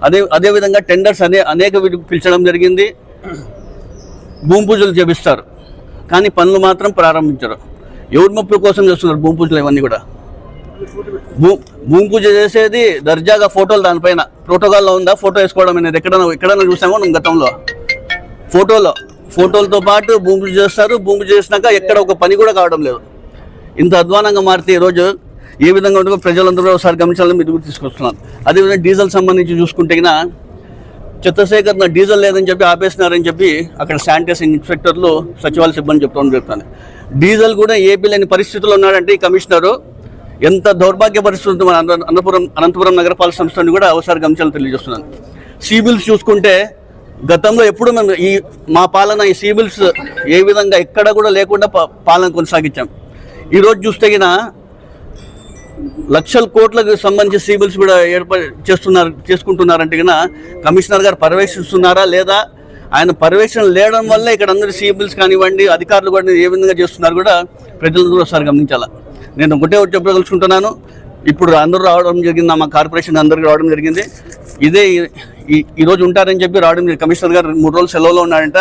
అదేవిధంగా టెండర్స్ అనేక పిలిచడం జరిగింది. భూమి పూజలు చేపిస్తారు, కానీ పనులు మాత్రం ప్రారంభించరు. ఎవరి మొప్పుల కోసం చేస్తున్నారు భూమి పూజలు? ఇవన్నీ కూడా భూమి పూజ చేసేది దర్జాగా ఫోటోలు, దానిపైన ప్రోటోకాల్లో ఉందా ఫోటో వేసుకోవడం అనేది? ఎక్కడైనా చూసామో మనం గతంలో? ఫోటోలతో పాటు భూమి పూజ చేస్తారు. భూమి పూజ చేసినాక ఎక్కడ ఒక పని కూడా కావడం లేదు. ఇంత అధ్వానంగా మారితే ఈరోజు ఏ విధంగా ఉంటుందో ప్రజలందరూ ఒకసారి గమనించాలని మీరు కూడా తీసుకొస్తున్నారు. అదేవిధంగా డీజిల్ సంబంధించి చూసుకుంటే చెత్త సేకరణ డీజిల్ లేదని చెప్పి ఆపేసినారని చెప్పి అక్కడ శానిటేషన్ ఇన్స్పెక్టర్లు, సచివాలయ సిబ్బంది చెప్పడం జరుగుతుంది. డీజిల్ కూడా ఏపీ లేని పరిస్థితుల్లో ఉన్నాడంటే ఈ కమిషనరు ఎంత దౌర్భాగ్య పరిస్థితి మన అనంతపురం నగరపాలక సంస్థని కూడా ఒకసారి గమనించాలని తెలియజేస్తున్నాను. సీబిల్స్ చూసుకుంటే గతంలో ఎప్పుడు మేము మా పాలన ఈ సీబిల్స్ ఏ విధంగా ఎక్కడ కూడా లేకుండా పాలన కొనసాగించాం. ఈరోజు చూస్తే లక్షల కోట్లకు సంబంధించి సీబిల్స్ కూడా చేసుకుంటున్నారంటే కమిషనర్ గారు పర్యవేక్షిస్తున్నారా లేదా? ఆయన పర్యవేక్షణ లేడం వల్ల ఇక్కడ అందరి సీబిల్స్ కానివ్వండి, అధికారులు కూడా ఏ విధంగా చేస్తున్నారు కూడా ప్రజలందరూ ఒకసారి గమనించాలా. నేను ఒకటే చెప్పదలుచుకుంటున్నాను, ఇప్పుడు అందరూ రావడం జరిగింది, మా కార్పొరేషన్ అందరికీ రావడం జరిగింది. ఇదే ఈరోజు ఉంటారని చెప్పి రావడం, కమిషనర్ గారు 3 రోజులు సెలవులో ఉన్నారంట.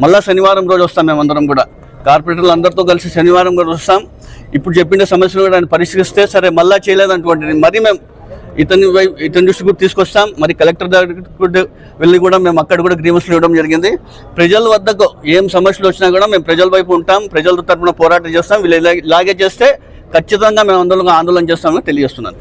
మళ్ళీ శనివారం రోజు వస్తాం మేమందరం కూడా, కార్పొరేటర్లు అందరితో కలిసి శనివారం కూడా వస్తాం. ఇప్పుడు చెప్పిన సమస్యలు కూడా ఆయన పరిష్కరిస్తే సరే, మళ్ళీ చేయలేదనుకోండి మరి మేము ఇతని దృష్టి కూడా తీసుకొస్తాం. మరి కలెక్టర్ దగ్గర వెళ్ళి కూడా మేము అక్కడ కూడా గ్రీవెన్స్లు ఇవ్వడం జరిగింది. ప్రజల వద్దకు ఏం సమస్యలు వచ్చినా కూడా మేము ప్రజల వైపు ఉంటాం, ప్రజల తరఫున పోరాటం చేస్తాం. వీళ్ళు ఇలాగే చేస్తే ఖచ్చితంగా మేము ఆందోళన చేస్తామని తెలియజేస్తున్నాను.